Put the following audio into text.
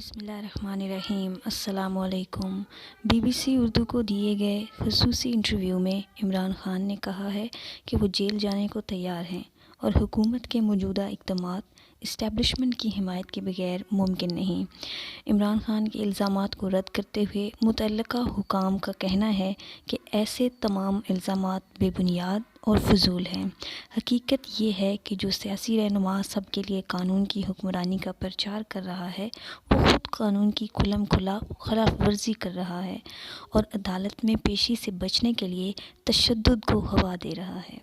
بسم اللہ الرحمن الرحیم۔ السلام علیکم۔ بی بی سی اردو کو دیے گئے خصوصی انٹرویو میں عمران خان نے کہا ہے کہ وہ جیل جانے کو تیار ہیں اور حکومت کے موجودہ اقدامات اسٹیبلشمنٹ کی حمایت کے بغیر ممکن نہیں۔ عمران خان کے الزامات کو رد کرتے ہوئے متعلقہ حکام کا کہنا ہے کہ ایسے تمام الزامات بے بنیاد اور فضول ہیں۔ حقیقت یہ ہے کہ جو سیاسی رہنما سب کے لیے قانون کی حکمرانی کا پرچار کر رہا ہے وہ خود قانون کی کھلم کھلا خلاف ورزی کر رہا ہے اور عدالت میں پیشی سے بچنے کے لیے تشدد کو ہوا دے رہا ہے۔